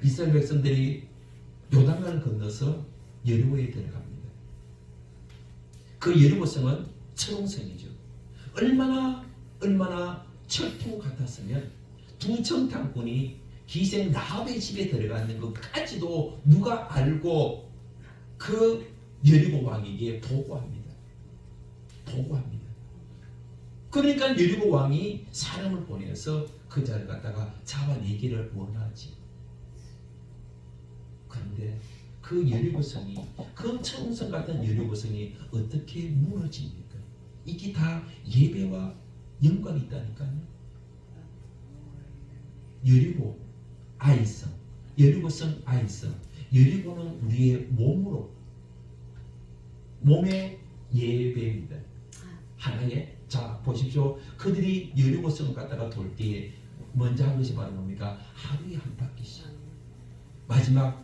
이스라엘 백성들이 요단강을 건너서 여리고에 들어갑니다. 그 여리고성은 철옹성이죠. 얼마나 철통 같았으면 두 정탐꾼이 기생 라합의 집에 들어가는 것까지도 누가 알고 그 여리고 왕에게 보고합니다. 그러니까 여리고 왕이 사람을 보내서 그 자를 갖다가 잡아내기를 원하지. 그런데 그 여리고성이 그 청성 같은 여리고성이 어떻게 무너집니까? 이게 다 예배와 연관이 있다니까요. 여리고성 아이성. 여리고는 우리의 몸의 예배입니다. 하나의 자 보십시오. 그들이 여리고성을 갖다가 돌 때에 먼저 한 것이 바로 뭡니까? 하루에 한 바퀴씩. 마지막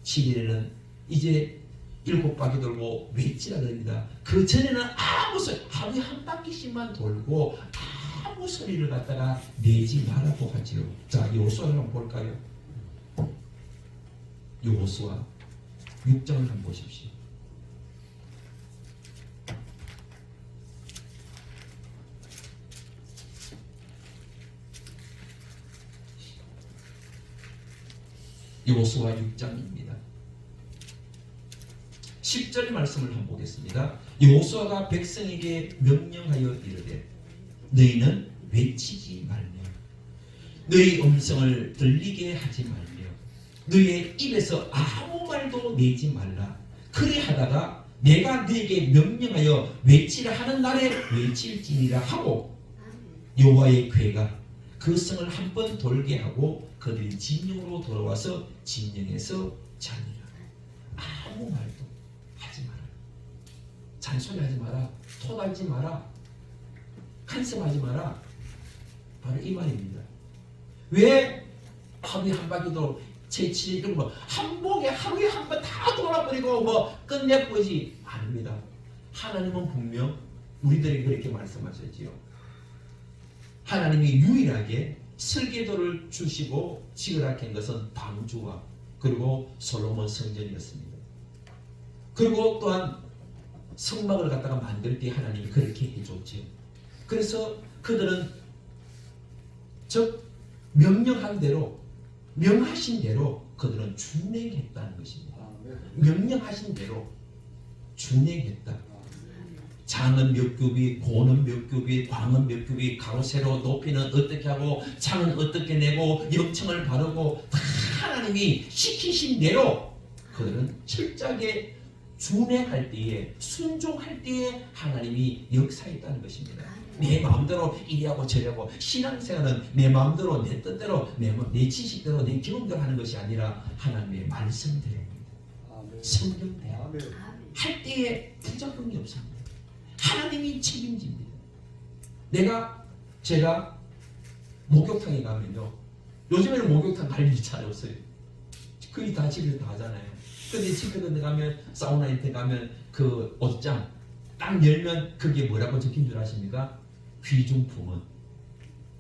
7일에는 이제 7바퀴 돌고 외치라 그럽니다. 그 전에는 아무 소리 하루에 한 바퀴씩만 돌고 아무 소리를 갖다가 내지 말라고 하지요. 자 여호수아를 한번 볼까요? 여호수아 6장을 한번 보십시오. 여호수아 6장입니다. 10절 말씀을 한번 보겠습니다. 여호수아가 백성에게 명령하여 이르되 너희는 외치지 말며 너희 음성을 들리게 하지 말며 너희의 입에서 아무 말도 내지 말라. 그리하다가 내가 너희에게 명령하여 외치라 하는 날에 외칠지니라 하고 여호와의 궤가 그 성을 한 번 돌게 하고 그들이 진영으로 돌아와서 진영에서 자니라. 아무 말도 하지 마라. 잔소리하지 마라. 토달지 마라. 간섭하지 마라. 바로 이 말입니다. 왜 하루에 한 바퀴도 채치 이런 거 한복에 하루에 한 번 다 돌아버리고 뭐 끝내버리지 아닙니다. 하나님은 분명 우리들에게 그렇게 말씀하셨지요. 하나님이 유일하게 설계도를 주시고 지으라게 한 것은 방주와 그리고 솔로몬 성전이었습니다. 그리고 또한 성막을 갖다가 만들 때 하나님이 그렇게 해줬죠. 그래서 그들은 즉 명령한 대로 명하신 대로 그들은 준행했다는 것입니다. 명령하신 대로 준행했다. 장은 몇 규비, 고는 몇 규비, 광은 몇 규비, 가로 세로 높이는 어떻게 하고 창은 어떻게 내고 역청을 바르고 다 하나님이 시키신 대로 그들은 철저하게 준행할 때에 순종할 때에 하나님이 역사했다는 것입니다. 내 마음대로 이리하고 저리하고 신앙생활은 내 마음대로 내 뜻대로 내 지식대로 내 경험대로 하는 것이 아니라 하나님의 말씀대로입니다. 성경대로 할 때에 부작용이 없습니다. 하나님이 책임집니다. 제가 목욕탕에 가면요, 요즘에는 목욕탕 갈 일이 잘 없어요. 거의 다 집에서 다 하잖아요. 근데 집에 가면 사우나에 가면 그 옷장 딱 열면 그게 뭐라고 적힌 줄 아십니까? 귀중품은,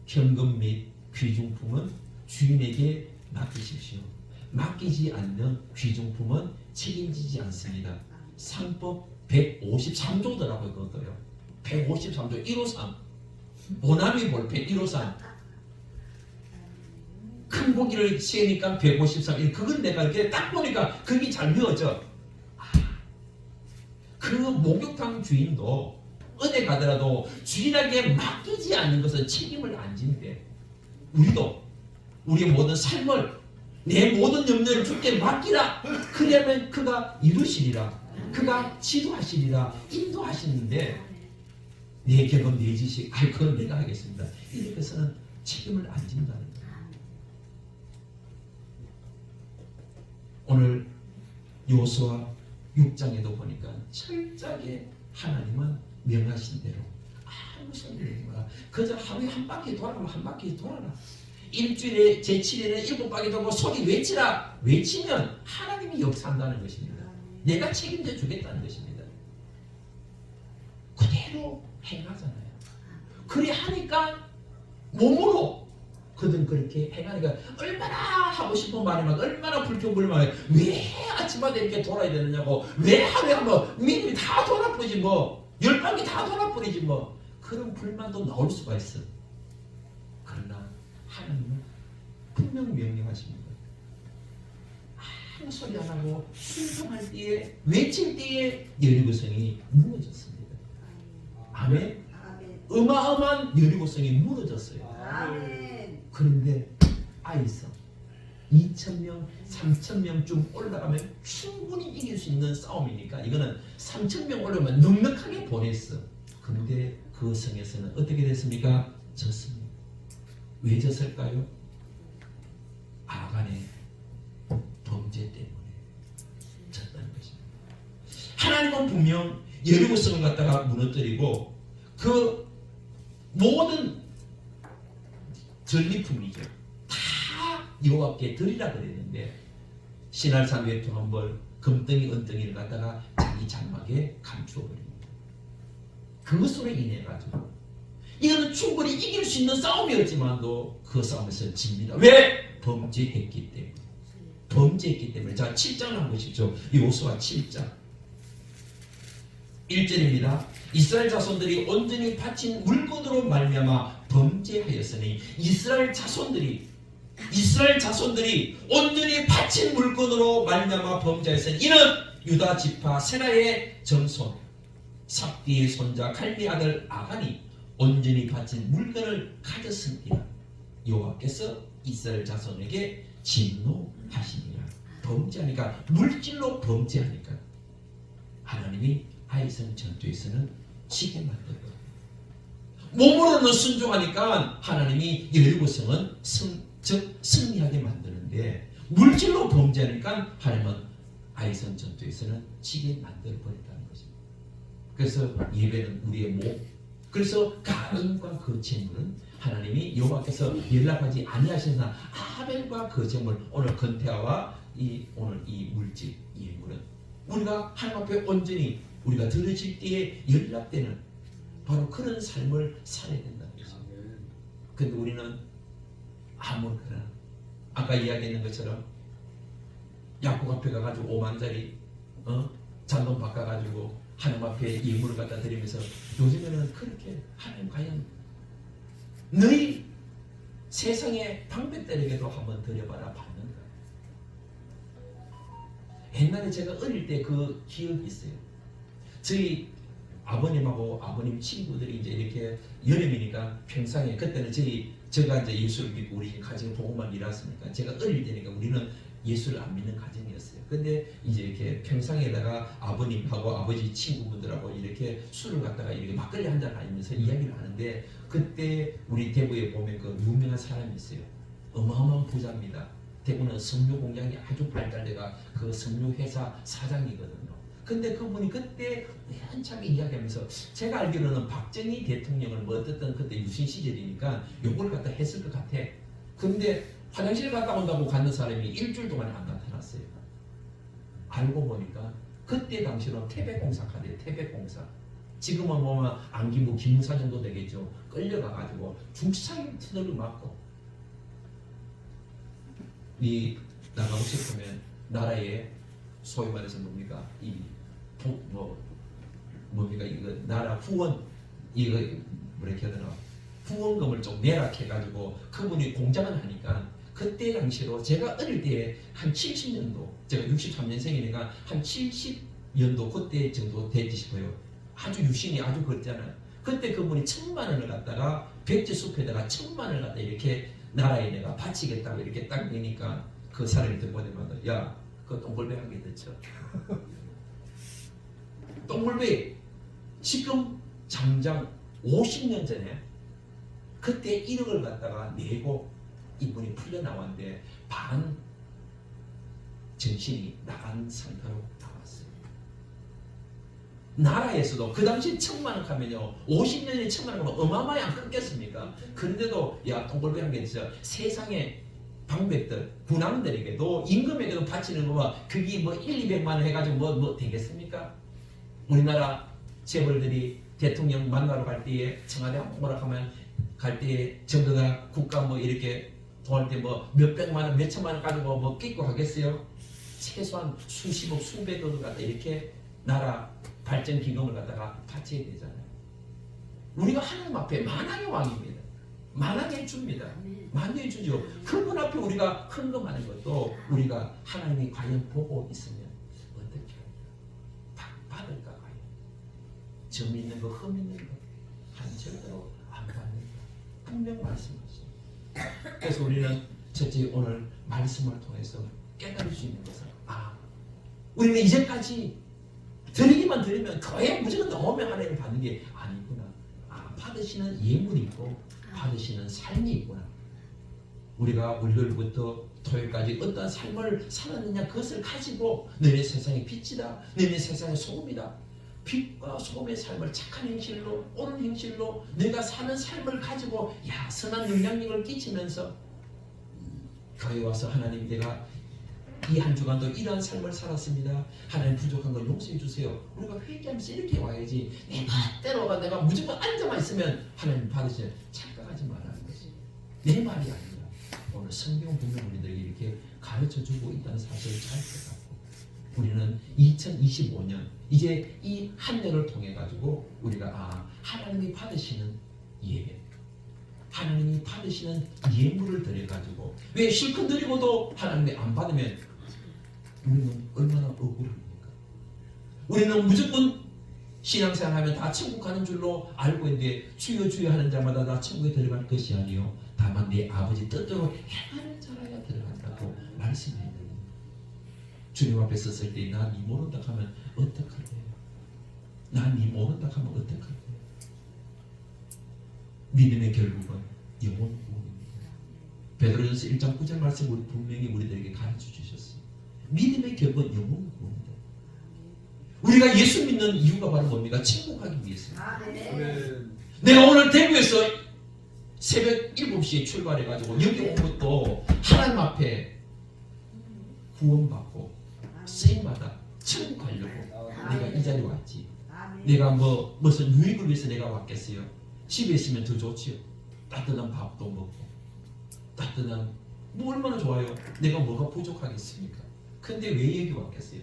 현금 및 귀중품은 주인에게 맡기십시오. 맡기지 않는 귀중품은 책임지지 않습니다. 상법 153조더라고요. 그것도요. 153조 153 모나미 볼펜 153 큰 고기를 씌우니까 153 그건 내가 이렇게 딱 보니까 그게 잘 외워져. 그 목욕탕 주인도 어디 가더라도 주인에게 맡기지 않는 것은 책임을 안 지는데, 우리도 우리의 모든 삶을 내 모든 염려를 주께 맡기라. 그러면 그가 이루시리라. 그가 지도하시리라. 인도하시는데 내 경험 내 지식 그건 내가 하겠습니다. 이렇게 해서는 책임을 안 진다는 거예요. 오늘 요수아 6장에도 보니까 철저하게 하나님은 명하신 대로 아무 소리 내지 마라. 그저 하루에 한 바퀴 돌아라. 한 바퀴 돌아라. 일주일에 제7일에 7바퀴 돌고 소리 외치라. 외치면 하나님이 역사한다는 것입니다. 내가 책임져 주겠다는 것입니다. 그대로 행하잖아요. 그래 하니까 몸으로 그들은 그렇게 행하니까 얼마나 하고 싶은 말이 막 얼마나 불평불만해. 왜 아침마다 이렇게 돌아야 되느냐고, 왜 하루에 한번 믿음이 다 돌아버리지 뭐, 10바퀴 다 돌아버리지 뭐, 그런 불만도 나올 수가 있어. 그러나 하나님은 분명 명령하십니다. 아무 소리 안 하고 순종할 때에, 외칠 때에 여리고성이 무너졌습니다. 아멘. 어마어마한 여리고성이 무너졌어요. 아멘. 그런데 아이성 2,000명, 3,000명쯤 올라가면 충분히 이길 수 있는 싸움이니까 이거는 3,000명 올라오면 넉넉하게 보냈어. 그런데 그 성에서는 어떻게 됐습니까? 졌습니다. 왜 졌을까요? 아간의 범죄 때문에 졌다는 것입니다. 하나님은 분명 여리고성을 갖다가 무너뜨리고 그 모든 전리품이죠. 다 여호와께 드리라 그랬는데 신할산 외투한벌 금덩이 은덩이를 갖다가 자기 장막에 감추어버립니다. 그것으로 인해 가지고 이거는 충분히 이길 수 있는 싸움이었지만도 그 싸움에서 집니다. 왜? 범죄했기 때문에. 범죄했기 때문에. 자, 7장을 한번 보십시오. 요수아 7장 1절입니다. 이스라엘 자손들이 온전히 바친 물건으로 말미암아 범죄하였으니 이스라엘 자손들이 온전히 바친 물건으로 말미암아 범죄하였으니 이는 유다 지파 세라의 정손 삽디의 손자 갈미 아들 아간이 온전히 바친 물건을 가졌습니다. 여호와께서 이스라엘 자손에게 진노하시니라. 범죄하니까, 물질로 범죄하니까 하나님이 아이성 전투에서는 지게 만들고, 몸으로는 순종하니까 하나님이 여리고성은 승리하게 만드는데, 물질로 범죄하니까 하나님은 아이성 전투에서는 지게 만들어 버린다는 것입니다. 그래서 예배는 우리의 몸, 그래서 가인과 그 제물은 하나님이 여호와께서 연락하지 아니하시나 아벨과 그 제물, 오늘 건태아와 오늘 이 물질 예물은 우리가 하나님 앞에 온전히 우리가 들어질 때에 연락되는 바로 그런 삶을 살아야 된다는 것입니다. 그런데 우리는 아무렇거나 아까 이야기했는 것처럼 약국 앞에 가가지고 5만짜리 잔돈 바꿔가지고 하나님 앞에 예물을 갖다 드리면서, 요즘에는 그렇게 하나님 과연 너희 세상의 방백들에게도 한번 드려봐라 받는가. 옛날에 제가 어릴 때 그 기억이 있어요. 저희 아버님하고 아버님 친구들이 이제 이렇게 여름이니까 평상에, 그때는 제가 이제 예수를 믿고 우리 가정 보고만 일했으니까 제가 어릴 때니까 우리는 예수를 안 믿는 가정이었어요. 근데 이제 이렇게 평상에다가 아버님하고 아버지 친구분들하고 이렇게 술을 갖다가 이렇게 막걸리 한잔 하면서 이야기를 하는데, 그때 우리 대구에 보면 그 유명한 사람이 있어요. 어마어마한 부자입니다. 대구는 석유 공장이 아주 발달돼가 그 석유 회사 사장이거든요. 근데 그분이 그때 한참 이야기하면서, 제가 알기로는 박정희 대통령을 뭐 어쨌든 그때 유신 시절이니까 요걸 갖다 했을 것 같아. 근데 화장실 갔다 온다고 갔는 사람이 일주일 동안 안 나타났어요. 알고 보니까 그때 당시로 태백공사 카드예요. 태백공사. 지금은 보면 안기부 기무사 정도 되겠죠. 끌려가가지고 죽상을 두들겨 맞고, 이 나가고 싶으면 나라에 소위 말해서 뭡니까, 이 뭡니까 이거 나라 후원, 이거 뭐라 해야 되나, 후원금을 좀 내라 해가지고 그분이 공작을 하니까, 그때 당시로 제가 어릴 때 한 70년도, 제가 63년생이니까 한 70년도 그때 정도 됐지 싶어요. 아주 유신이 아주 그랬잖아요. 그때 그분이 1,000만 원을 갖다가 백제숲에다가 1,000만 원을 갖다 이렇게 나라에 내가 바치겠다고 이렇게 딱 내니까, 그 사람이 듣고 보내면, 야, 그거 똥볼배 하게 됐죠. 똥볼배 지금 장장 50년 전에 그때 1억을 갖다가 내고 이분이 풀려 나왔는데 반 정신이 나간 상태로 나왔어요. 나라에서도 그 당시 1,000만 원 하면요, 50년에 1,000만 원 하면 어마어마하게 안 끊겼습니까? 그런데도 야, 똥볼배 한 게 있어요. 세상에 방백들, 군왕들에게도 임금에게도 바치는 거와 그게 뭐 1, 200만 원 해가지고 뭐 되겠습니까? 우리나라 재벌들이 대통령 만나러 갈 때에 청와대 뭐라 하면 갈 때에 전부 다 국가 뭐 이렇게 도할 때 뭐 몇백만 원, 몇천만 원 가지고 뭐 끼고 하겠어요? 최소한 수십억, 수백억을 갖다 이렇게 나라 발전 기금을 갖다가 바쳐야 되잖아요. 우리가 하나님 앞에 만왕의 왕입니다. 만왕의 주입니다. 만왕의 주죠. 그분 앞에 우리가 헌금하는 것도 우리가 하나님이 과연 보고 있으면 어떻게 할까? 받을까 과연? 점 있는 거, 흠 있는 거, 한 절대로 안 받는다. 분명 말씀하십니다. 그래서 우리는 첫째 오늘 말씀을 통해서 깨달을 수 있는 것은, 우리는 이제까지 드리기만 드리면 거의 무조건 넣으면 하나님 받는 게 아니구나. 받으시는 예물이 있고 받으시는 삶이 있구나. 우리가 월요일부터 토요일까지 어떤 삶을 살았느냐, 그것을 가지고 너네 세상의 빛이다, 너네 세상의 소금이다. 빛과 소금의 삶을 착한 행실로, 옳은 행실로 내가 사는 삶을 가지고 선한 영향력을 끼치면서 교회 와서 하나님, 내가 이 한 주간도 이러한 삶을 살았습니다. 하나님 부족한 걸 용서해 주세요. 우리가 회개하면서 이렇게 와야지. 내 멋대로 내가 무조건 앉아만 있으면 하나님 받으시는, 착각하지 말라는 것이 내 말이 아니라 오늘 성경 보면 우리들에게 이렇게 가르쳐주고 있다는 사실을 잘 깨닫고, 우리는 2025년 이제 이 한 해를 통해 가지고 우리가 하나님이 받으시는 예배, 하나님이 받으시는 예물을 드려 가지고, 왜 실컷 드리고도 하나님이 안 받으면 우리는 얼마나 억울합니까? 우리는 무조건 신앙생활하면 다 천국 가는 줄로 알고 있는데, 주여 주여 하는 자마다 다 천국에 들어갈 것이 아니요 다만 내 아버지 뜻대로 행하는 자라야 들어간다고 말씀했는데, 주님 앞에 섰을 때 나 니 모른다 하면 어떡할 거예요? 나 니 모른다 하면 어떡할 거예요? 믿음의 결국은 영혼 구원입니다. 베드로전서 1장 9절 말씀 우리 분명히 우리들에게 가르쳐 주셨어요. 믿음의 결국은 영혼 구원입니다. 우리가 예수 믿는 이유가 바로 뭡니까? 천국하기 위해서입니다. 내가 오늘 대구에서 새벽 7시에 출발해가지고 여기 온 것도 하나님 앞에 구원받고 쓰임받아 천국 가려고 내가 이 자리에 왔지. 내가 무슨 유익을 위해서 내가 왔겠어요? 집에 있으면 더 좋지요. 따뜻한 밥도 먹고 따뜻한 얼마나 좋아요. 내가 뭐가 부족하겠습니까? 근데 왜 여기 왔겠어요?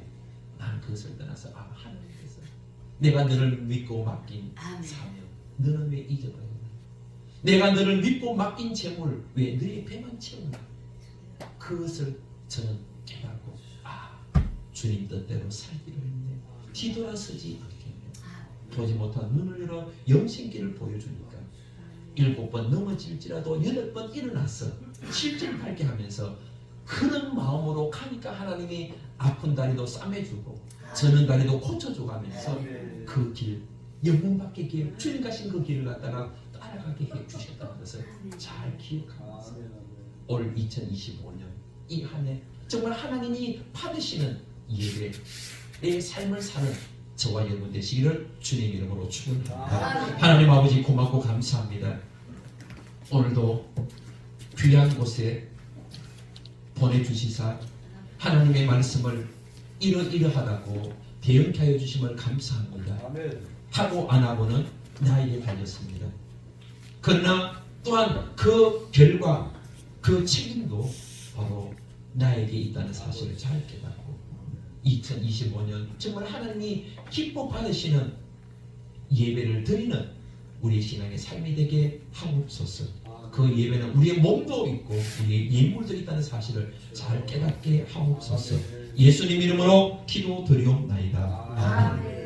난 그것을 떠나서 하나님께서 내가 너를 믿고 맡긴 사명, 너는 왜 잊어버렸나? 내가 너를 믿고 맡긴 재물 왜 너의 배만 채우나? 그것을 저는 깨닫고 주님 뜻대로 살기로 했네. 뒤돌아서지 않겠네. 보지 못한 눈을 열어 영생길을 보여주니까 7번 넘어질지라도 8번 일어나서 실질 밝게 하면서 그런 마음으로 가니까 하나님이 아픈 다리도 싸매주고 저는 다리도 고쳐주고 하면서 그 길, 영문 밖의 길, 주님 가신 그 길을 갖다가 따라가게 해주셨다는 것을 잘 기억합니다. 올 2025년 이 한 해 정말 하나님이 받으시는 예배, 내 삶을 사는 저와 여러분 되시기를 주님 이름으로 축원합니다. 하나님 아버지 고맙고 감사합니다. 오늘도 귀한 곳에 보내주시사 하나님의 말씀을 이러이러하다고 대응케 하여 주심을 감사합니다. 하고 안 하고는 나에게 달렸습니다. 그러나 또한 그 결과 그 책임도 바로 나에게 있다는 사실을 잘 깨닫고 2025년 정말 하나님이 기뻐 받으시는 예배를 드리는 우리의 신앙의 삶이 되게 하옵소서. 그 예배는 우리의 몸도 있고 우리의 예물들이 있다는 사실을 잘 깨닫게 하옵소서. 예수님 이름으로 기도드리옵나이다. 아멘.